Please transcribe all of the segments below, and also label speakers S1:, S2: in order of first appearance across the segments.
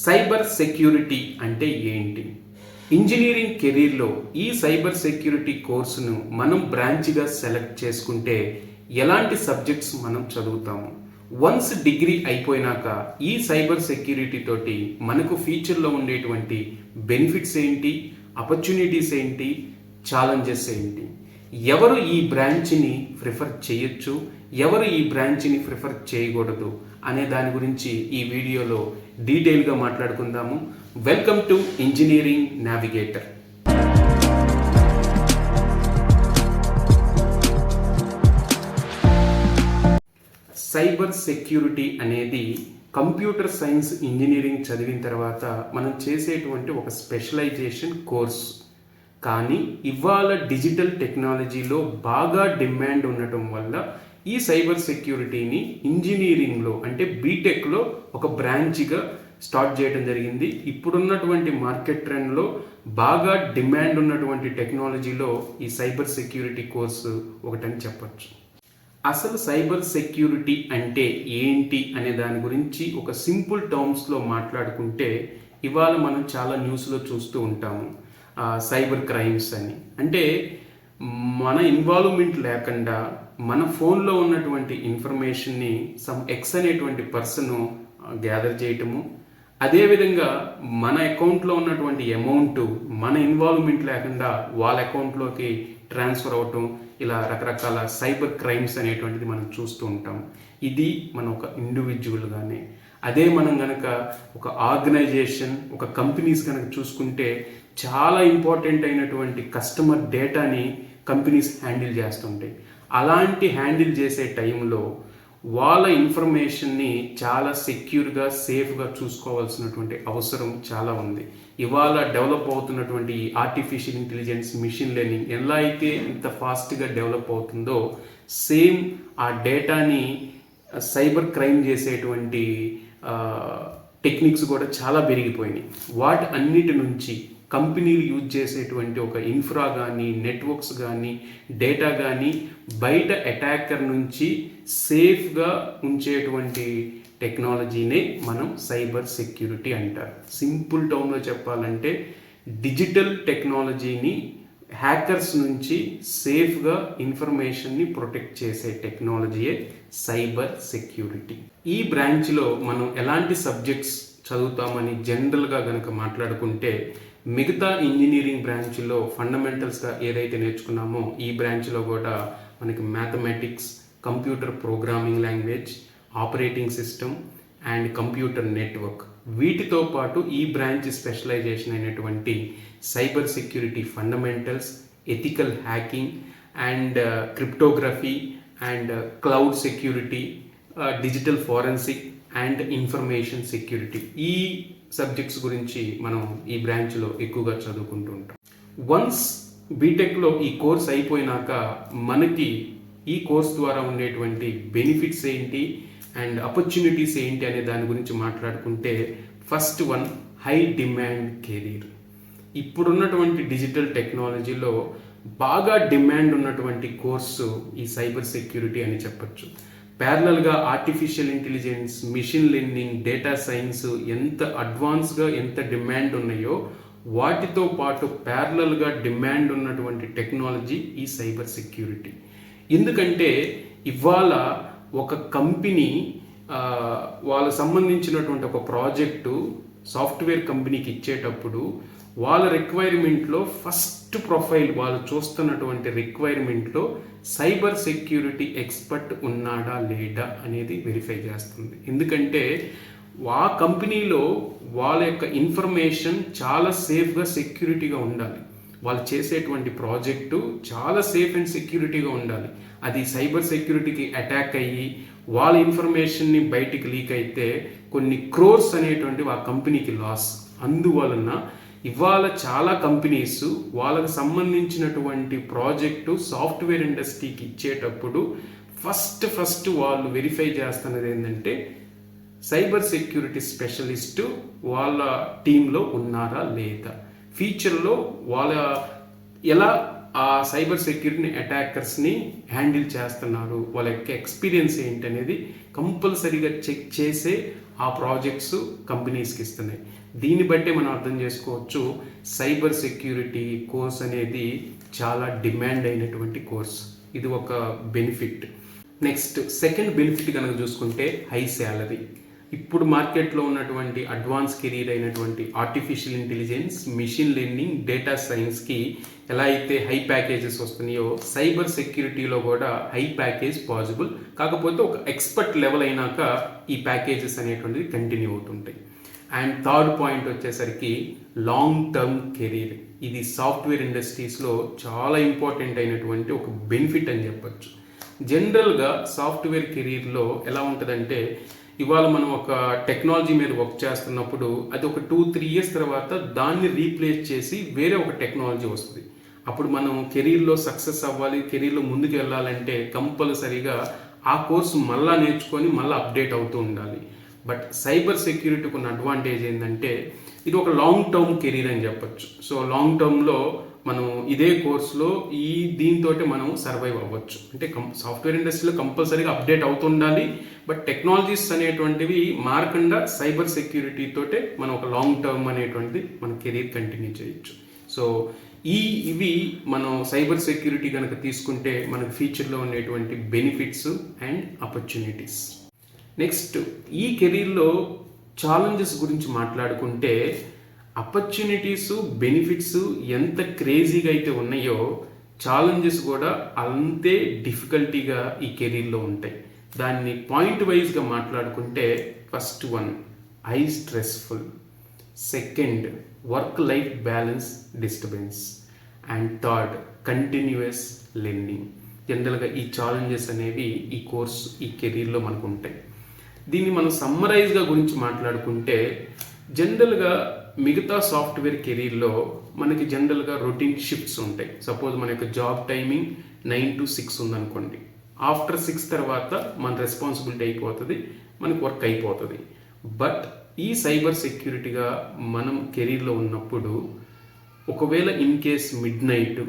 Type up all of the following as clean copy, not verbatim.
S1: Cyber security అంటే ఏంటి? Engineering కెరీర్లో ఈ సైబర్ సెక్యూరిటీ కోర్సును మనం బ్రాంచ్గా సెలెక్ట్ చేసుకుంటే ఎలాంటి సబ్జెక్ట్స్ మనం చదువుతాము? వన్స్ డిగ్రీ అయిపోయినాక ఈ సైబర్ సెక్యూరిటీ తోటి మనకు ఫ్యూచర్లో ఉండేటువంటి బెనిఫిట్స్ ఏంటి, ఆపర్చునిటీస్ ఏంటి, ఛాలెంజెస్ ఏంటి, ఎవరు ఈ బ్రాంచ్ని ప్రిఫర్ చేయొచ్చు, ఎవరు ఈ బ్రాంచ్ని ప్రిఫర్ చేయకూడదు అనే దాని గురించి ఈ వీడియోలో డీటెయిల్గా మాట్లాడుకుందాము. Welcome to engineering navigator. Cyber security అనేది కంప్యూటర్ సైన్స్ ఇంజనీరింగ్ చదివిన తర్వాత మనం చేసేటువంటి ఒక స్పెషలైజేషన్ కోర్స్. కానీ ఇవాళ డిజిటల్ టెక్నాలజీలో బాగా డిమాండ్ ఉండటం వల్ల ఈ సైబర్ సెక్యూరిటీని ఇంజనీరింగ్లో అంటే బీటెక్లో ఒక బ్రాంచ్గా స్టార్ట్ చేయడం జరిగింది. ఇప్పుడున్నటువంటి మార్కెట్ ట్రెండ్లో బాగా డిమాండ్ ఉన్నటువంటి టెక్నాలజీలో ఈ సైబర్ సెక్యూరిటీ కోర్సు ఒకటని చెప్పచ్చు. అసలు సైబర్ సెక్యూరిటీ అంటే ఏంటి అనే దాని గురించి ఒక సింపుల్ టర్మ్స్లో మాట్లాడుకుంటే ఇవాళ మనం చాలా న్యూస్లో చూస్తూ ఉంటాము. సైబర్ క్రైమ్స్ అని అంటే మన ఇన్వాల్వ్మెంట్ లేకుండా మన ఫోన్లో ఉన్నటువంటి ఇన్ఫర్మేషన్ని సమ్ ఎక్స్ అనేటువంటి పర్సన్ గ్యాదర్ చేయటము, అదేవిధంగా మన అకౌంట్లో ఉన్నటువంటి అమౌంట్ మన ఇన్వాల్వ్మెంట్ లేకుండా వాళ్ళ అకౌంట్లోకి ట్రాన్స్ఫర్ అవటం, ఇలా రకరకాల సైబర్ క్రైమ్స్ అనేటువంటిది మనం చూస్తూ ఉంటాం. ఇది మనం ఒక ఇండివిజువల్గానే, అదే మనం కనుక ఒక ఆర్గనైజేషన్, ఒక కంపెనీస్ కనుక చూసుకుంటే చాలా ఇంపార్టెంట్ అయినటువంటి కస్టమర్ డేటాని కంపెనీస్ హ్యాండిల్ చేస్తుంటాయి. అలాంటి హ్యాండిల్ చేసే టైంలో వాళ్ళ ఇన్ఫర్మేషన్ని చాలా సెక్యూర్గా, సేఫ్గా చూసుకోవాల్సినటువంటి అవసరం చాలా ఉంది. ఇవాళ డెవలప్ అవుతున్నటువంటి ఈ ఆర్టిఫిషియల్ ఇంటెలిజెన్స్, మిషన్ లెర్నింగ్ ఎలా అయితే ఇంత ఫాస్ట్గా డెవలప్ అవుతుందో సేమ్ ఆ డేటాని సైబర్ క్రైమ్ చేసేటువంటి టెక్నిక్స్ కూడా చాలా పెరిగిపోయినాయి. వాటి అన్నిటి నుంచి కంపెనీలు యూజ్ చేసేటువంటి ఒక ఇన్ఫ్రా కానీ, నెట్వర్క్స్ కానీ, డేటా కానీ బయట అటాకర్ నుంచి సేఫ్గా ఉంచేటువంటి టెక్నాలజీనే మనం సైబర్ సెక్యూరిటీ అంటారు. సింపుల్ టర్మ్లో చెప్పాలంటే డిజిటల్ టెక్నాలజీని హ్యాకర్స్ నుంచి సేఫ్గా ఇన్ఫర్మేషన్ని ప్రొటెక్ట్ చేసే టెక్నాలజీయే సైబర్ సెక్యూరిటీ. ఈ బ్రాంచ్లో మనం ఎలాంటి సబ్జెక్ట్స్ చదువుతామని జనరల్గా కనుక మాట్లాడుకుంటే మిగతా ఇంజనీరింగ్ బ్రాంచ్లో ఫండమెంటల్స్గా ఏదైతే నేర్చుకున్నామో ఈ బ్రాంచ్లో కూడా మనకి mathematics, computer programming language, operating system and computer network, వీటితో పాటు ఈ బ్రాంచ్ స్పెషలైజేషన్ అయినటువంటి cyber security fundamentals, ethical hacking and cryptography and cloud security, digital forensic and information security, ఈ సబ్జెక్ట్స్ గురించి మనం ఈ బ్రాంచ్లో ఎక్కువగా చదువుకుంటూ ఉంటాం. వన్స్ బీటెక్లో ఈ కోర్స్ అయిపోయినాక మనకి ఈ కోర్స్ ద్వారా ఉండేటువంటి బెనిఫిట్స్ ఏంటి అండ్ ఆపర్చునిటీస్ ఏంటి అనే దాని గురించి మాట్లాడుకుంటే first one, high demand career. ఇప్పుడున్నటువంటి డిజిటల్ టెక్నాలజీలో బాగా డిమాండ్ ఉన్నటువంటి కోర్సు ఈ సైబర్ సెక్యూరిటీ అని చెప్పచ్చు. ప్యారలల్గా artificial intelligence, machine learning, data science ఎంత అడ్వాన్స్గా ఎంత డిమాండ్ ఉన్నాయో వాటితో పాటు ప్యారలల్గా డిమాండ్ ఉన్నటువంటి టెక్నాలజీ ఈ సైబర్ సెక్యూరిటీ. ఎందుకంటే ఇవాళ ఒక కంపెనీ వాళ్ళకు సంబంధించినటువంటి ఒక ప్రాజెక్టు సాఫ్ట్వేర్ కంపెనీకి ఇచ్చేటప్పుడు వాళ్ళ రిక్వైర్మెంట్లో ఫస్ట్ ప్రొఫైల్ వాళ్ళు చూస్తున్నటువంటి రిక్వైర్మెంట్లో సైబర్ సెక్యూరిటీ ఎక్స్పర్ట్ ఉన్నాడా లేడా అనేది వెరిఫై చేస్తుంది. ఎందుకంటే ఆ కంపెనీలో వాళ్ళ యొక్క ఇన్ఫర్మేషన్ చాలా సేఫ్గా, సెక్యూరిటీగా ఉండాలి. వాళ్ళు చేసేటువంటి ప్రాజెక్టు చాలా సేఫ్ అండ్ సెక్యూరిటీగా ఉండాలి. అది సైబర్ సెక్యూరిటీకి అటాక్ అయ్యి వాళ్ళ ఇన్ఫర్మేషన్ని బయటికి లీక్ అయితే కొన్ని క్రోర్స్ అనేటువంటి ఆ కంపెనీకి లాస్. అందువలన ఇవాళ చాలా కంపెనీస్ వాళ్ళకు సంబంధించినటువంటి ప్రాజెక్టు సాఫ్ట్వేర్ ఇండస్ట్రీకి ఇచ్చేటప్పుడు ఫస్ట్ వాళ్ళు వెరిఫై చేస్తున్నది ఏంటంటే సైబర్ సెక్యూరిటీ స్పెషలిస్టు వాళ్ళ టీంలో ఉన్నారా లేదా, ఫ్యూచర్లో వాళ్ళ ఎలా ఆ సైబర్ సెక్యూరిటీ అటాకర్స్ని హ్యాండిల్ చేస్తున్నారు, వాళ్ళ యొక్క ఎక్స్పీరియన్స్ ఏంటనేది కంపల్సరీగా చెక్ చేసే ఆ ప్రాజెక్ట్స్ కంపెనీస్కి ఇస్తున్నాయి. దీన్ని బట్టే మనం అర్థం చేసుకోవచ్చు సైబర్ సెక్యూరిటీ కోర్స్ అనేది చాలా డిమాండ్ అయినటువంటి కోర్స్. ఇది ఒక బెనిఫిట్. నెక్స్ట్ సెకండ్ బెనిఫిట్ కనుక చూసుకుంటే హై శాలరీ. ఇప్పుడు మార్కెట్లో ఉన్నటువంటి అడ్వాన్స్ కెరీర్ అయినటువంటి artificial intelligence, machine learning, data సైన్స్కి ఎలా అయితే హై ప్యాకేజెస్ వస్తున్నాయో సైబర్ సెక్యూరిటీలో కూడా హై ప్యాకేజ్ పాసిబుల్. కాకపోతే ఒక ఎక్స్పర్ట్ లెవెల్ అయినాక ఈ ప్యాకేజెస్ అనేటువంటిది కంటిన్యూ అవుతుంటాయి. అండ్ థర్డ్ పాయింట్ వచ్చేసరికి లాంగ్ టర్మ్ కెరీర్. ఇది సాఫ్ట్వేర్ ఇండస్ట్రీస్లో చాలా ఇంపార్టెంట్ అయినటువంటి ఒక బెనిఫిట్ అని చెప్పచ్చు. జనరల్గా సాఫ్ట్వేర్ కెరీర్లో ఎలా ఉంటుందంటే ఇవాళ మనం ఒక టెక్నాలజీ మీద వర్క్ చేస్తున్నప్పుడు అది ఒక 2-3 ఇయర్స్ తర్వాత దాన్ని రీప్లేస్ చేసి వేరే ఒక టెక్నాలజీ వస్తుంది. అప్పుడు మనం కెరీర్లో సక్సెస్ అవ్వాలి, కెరీర్లో ముందుకు వెళ్ళాలంటే కంపల్సరీగా ఆ కోర్సు మళ్ళీ నేర్చుకొని మళ్ళీ అప్డేట్ అవుతూ ఉండాలి. బట్ సైబర్ సెక్యూరిటీకి ఉన్న అడ్వాంటేజ్ ఏంటంటే ఇది ఒక లాంగ్ టర్మ్ కెరీర్ అని చెప్పచ్చు. సో లాంగ్ టర్మ్లో మనం ఇదే కోర్సులో దీంతో మనం సర్వైవ్ అవ్వచ్చు. అంటే సాఫ్ట్వేర్ ఇండస్ట్రీలో కంపల్సరీగా అప్డేట్ అవుతుండాలి. బట్ టెక్నాలజీస్ అనేటువంటివి మారకుండా సైబర్ సెక్యూరిటీ తోటే మనం ఒక లాంగ్ టర్మ్ అనేటువంటిది మన కెరీర్ కంటిన్యూ చేయొచ్చు. సో ఇవి మనం సైబర్ సెక్యూరిటీ కనుక తీసుకుంటే మనకు ఫ్యూచర్లో ఉండేటువంటి బెనిఫిట్స్ అండ్ ఆపర్చునిటీస్. నెక్స్ట్ ఈ కెరీర్లో ఛాలెంజెస్ గురించి మాట్లాడుకుంటే ఆపర్చునిటీస్, బెనిఫిట్స్ ఎంత క్రేజీగా అయితే ఉన్నాయో ఛాలెంజెస్ కూడా అంతే డిఫికల్టీగా ఈ కెరీర్లో ఉంటాయి. దాన్ని పాయింట్ వైజ్గా మాట్లాడుకుంటే first one high stressful, second work life balance disturbance, and third continuous learning. జనరల్గా ఈ ఛాలెంజెస్ అనేవి ఈ కోర్స్ ఈ కెరీర్లో మనకు ఉంటాయి. దీన్ని మనం సమ్మరైజ్గా గురించి మాట్లాడుకుంటే జనరల్గా మిగతా సాఫ్ట్వేర్ కెరీర్లో మనకి జనరల్గా రొటీన్ షిఫ్ట్స్ ఉంటాయి. సపోజ్ మన యొక్క జాబ్ టైమింగ్ 9 to 6 ఉందనుకోండి. ఆఫ్టర్ 6 తర్వాత మన రెస్పాన్సిబిలిటీ అయిపోతుంది, మనకు వర్క్ అయిపోతుంది. బట్ ఈ సైబర్ సెక్యూరిటీగా మనం కెరీర్లో ఉన్నప్పుడు ఒకవేళ in case mid night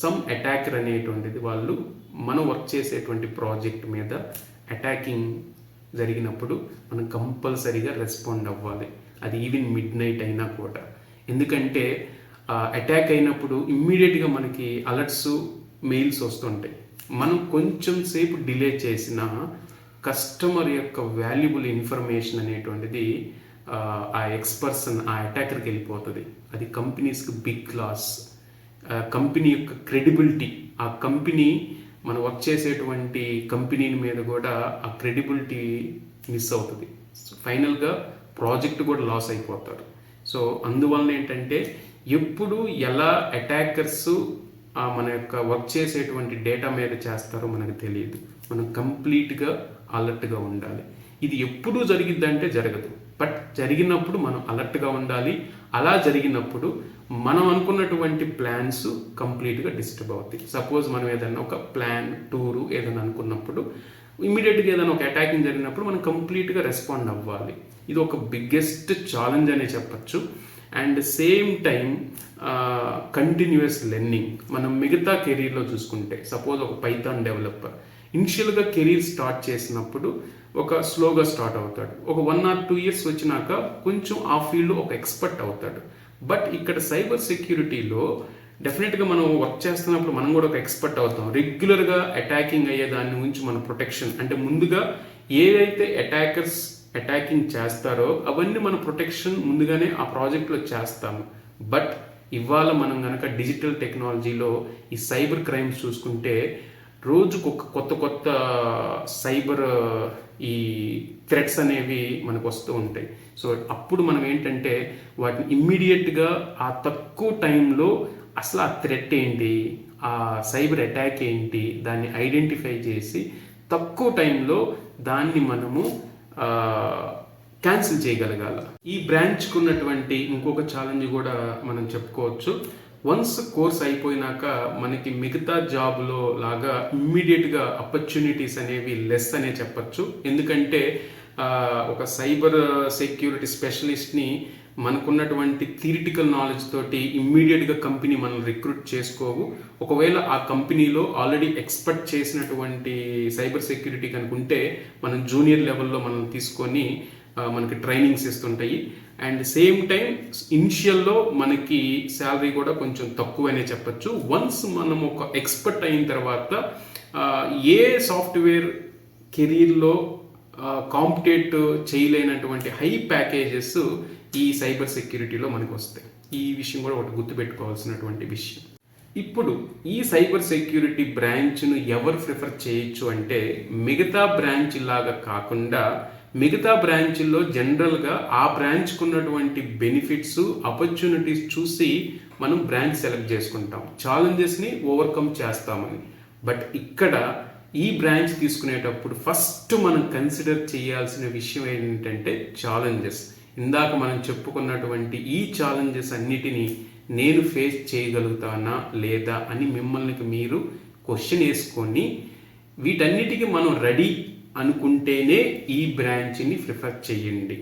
S1: some attacker అనేటువంటిది వాళ్ళు మనం వర్క్ చేసేటువంటి ప్రాజెక్ట్ మీద అటాకింగ్ జరిగినప్పుడు మనం కంపల్సరీగా రెస్పాండ్ అవ్వాలి. అది ఈవెన్ మిడ్ నైట్ అయినా కూడా. ఎందుకంటే అటాక్ అయినప్పుడు ఇమ్మీడియట్గా మనకి అలర్ట్స్, మెయిల్స్ వస్తుంటాయి. మనం కొంచెం సేపు డిలే చేసిన కస్టమర్ యొక్క వాల్యుబుల్ ఇన్ఫర్మేషన్ అనేటువంటిది ఆ ఎక్స్పర్సన్, ఆ అటాకర్కి వెళ్ళిపోతుంది. అది కంపెనీస్కి బిగ్ లాస్. కంపెనీ యొక్క క్రెడిబిలిటీ, ఆ కంపెనీ మనం వర్క్ చేసేటువంటి కంపెనీ మీద కూడా ఆ క్రెడిబిలిటీ మిస్ అవుతుంది. సో ఫైనల్గా ప్రాజెక్ట్ కూడా లాస్ అయిపోతారు. సో అందువలన ఏంటంటే ఎప్పుడు ఎలా అటాకర్స్ మన యొక్క వర్క్ చేసేటువంటి డేటా మీద చేస్తారో మనకు తెలియదు. మనం కంప్లీట్గా అలర్ట్గా ఉండాలి. ఇది ఎప్పుడు జరిగిద్దంటే జరగదు, బట్ జరిగినప్పుడు మనం అలర్ట్గా ఉండాలి. అలా జరిగినప్పుడు మనం అనుకున్నటువంటి ప్లాన్స్ కంప్లీట్గా డిస్టర్బ్ అవుతాయి. సపోజ్ మనం ఏదైనా ఒక ప్లాన్, టూరు ఏదైనా అనుకున్నప్పుడు ఇమీడియట్గా ఏదైనా ఒక అటాకింగ్ జరిగినప్పుడు మనం కంప్లీట్గా రెస్పాండ్ అవ్వాలి. ఇది ఒక బిగ్గెస్ట్ ఛాలెంజ్ అనే చెప్పచ్చు. And same time continuous learning. మనం మిగతా కెరీర్లో చూసుకుంటే సపోజ్ ఒక పైథాన్ డెవలపర్ ఇనిషియల్గా కెరీర్ స్టార్ట్ చేసినప్పుడు ఒక స్లోగా స్టార్ట్ అవుతాడు. ఒక 1 or 2 years వచ్చినాక కొంచెం ఆ ఫీల్డ్లో ఒక ఎక్స్పర్ట్ అవుతాడు. బట్ ఇక్కడ సైబర్ సెక్యూరిటీలో డెఫినెట్గా మనం వర్క్ చేస్తున్నప్పుడు మనం కూడా ఒక ఎక్స్పర్ట్ అవుతాం. రెగ్యులర్గా అటాకింగ్ అయ్యే దాని గురించి మన ప్రొటెక్షన్, అంటే ముందుగా ఏదైతే అటాకింగ్ చేస్తారో అవన్నీ మన ప్రొటెక్షన్ ముందుగానే ఆ ప్రాజెక్ట్లో చేస్తాము. బట్ ఇవాళ మనం కనుక డిజిటల్ టెక్నాలజీలో ఈ సైబర్ క్రైమ్స్ చూసుకుంటే రోజుకు కొత్త సైబర్ ఈ థ్రెట్స్ అనేవి మనకు వస్తూ ఉంటాయి. సో అప్పుడు మనం ఏంటంటే వాటిని ఇమ్మీడియట్గా ఆ తక్కువ టైంలో అసలు ఆ థ్రెట్ ఏంటి, ఆ సైబర్ అటాక్ ఏంటి, దాన్ని ఐడెంటిఫై చేసి తక్కువ టైంలో దాన్ని మనము క్యాన్సిల్ చేయగలగాల. ఈ బ్రాంచ్కి ఉన్నటువంటి ఇంకొక ఛాలెంజ్ కూడా మనం చెప్పుకోవచ్చు. వన్స్ కోర్స్ అయిపోయినాక మనకి మిగతా జాబ్లో లాగా ఇమ్మీడియట్గా ఆపర్చునిటీస్ అనేవి లెస్ అనే చెప్పచ్చు. ఎందుకంటే ఒక సైబర్ సెక్యూరిటీ స్పెషలిస్ట్ని మనకున్నటువంటి థియరిటికల్ నాలెడ్జ్ తోటి ఇమ్మీడియట్గా కంపెనీ మనం రిక్రూట్ చేసుకోవు. ఒకవేళ ఆ కంపెనీలో ఆల్రెడీ ఎక్స్పెక్ట్ చేసినటువంటి సైబర్ సెక్యూరిటీ కనుకుంటే మనం జూనియర్ లెవెల్లో మనం తీసుకొని మనకి ట్రైనింగ్స్ ఇస్తుంటాయి. అండ్ సేమ్ టైం ఇనిషియల్లో మనకి శాలరీ కూడా కొంచెం తక్కువనే చెప్పచ్చు. వన్స్ మనం ఒక ఎక్స్పర్ట్ అయిన తర్వాత ఏ సాఫ్ట్వేర్ కెరీర్లో కాంపిటేట్ చేయలేనటువంటి హై ప్యాకేజెస్ ఈ సైబర్ సెక్యూరిటీలో మనకు వస్తాయి. ఈ విషయం కూడా ఒకటి గుర్తుపెట్టుకోవాల్సినటువంటి విషయం. ఇప్పుడు ఈ సైబర్ సెక్యూరిటీ బ్రాంచ్ను ఎవరు ప్రిఫర్ చేయొచ్చు అంటే, మిగతా బ్రాంచ్ లాగా కాకుండా మిగతా బ్రాంచ్ల్లో జనరల్గా ఆ బ్రాంచ్కు ఉన్నటువంటి బెనిఫిట్స్, ఆపర్చునిటీస్ చూసి మనం బ్రాంచ్ సెలెక్ట్ చేసుకుంటాం, ఛాలెంజెస్ని ఓవర్కమ్ చేస్తామని. బట్ ఇక్కడ ఈ బ్రాంచ్ తీసుకునేటప్పుడు ఫస్ట్ మనం కన్సిడర్ చేయాల్సిన విషయం ఏంటంటే ఛాలెంజెస్. ఇందాక మనం చెప్పుకున్నటువంటి ఈ ఛాలెంజెస్ అన్నిటినీ నేను ఫేస్ చేయగలుగుతానా లేదా అని మిమ్మల్ని మీరు క్వశ్చన్ వేసుకొని వీటన్నిటికీ మనం రెడీ అనుకుంటేనే ఈ బ్రాంచ్ని ప్రిఫర్ చేయండి.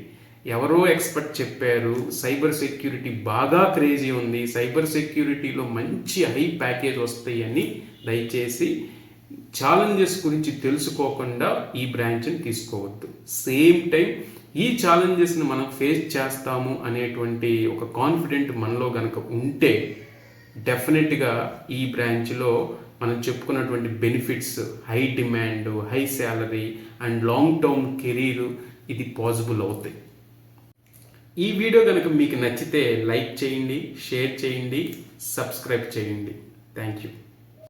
S1: ఎవరో ఎక్స్పర్ట్ చెప్పారు, సైబర్ సెక్యూరిటీ బాగా క్రేజీ ఉంది, సైబర్ సెక్యూరిటీలో మంచి హై ప్యాకేజ్ వస్తాయి అని దయచేసి ఛాలెంజెస్ గురించి తెలుసుకోకుండా ఈ బ్రాంచ్ని తీసుకోవద్దు. సేమ్ టైం ఈ ఛాలెంజెస్ని మనం ఫేస్ చేస్తాము అనేటువంటి ఒక కాన్ఫిడెంట్ మనలో కనుక ఉంటే డెఫినెట్గా ఈ బ్రాంచ్లో మనం చెప్పుకున్నటువంటి benefits, high demand, high salary and long term career ఇది పాసిబుల్ అవుతాయి. ఈ వీడియో కనుక మీకు నచ్చితే లైక్ చేయండి, షేర్ చేయండి, సబ్స్క్రైబ్ చేయండి. Thank you.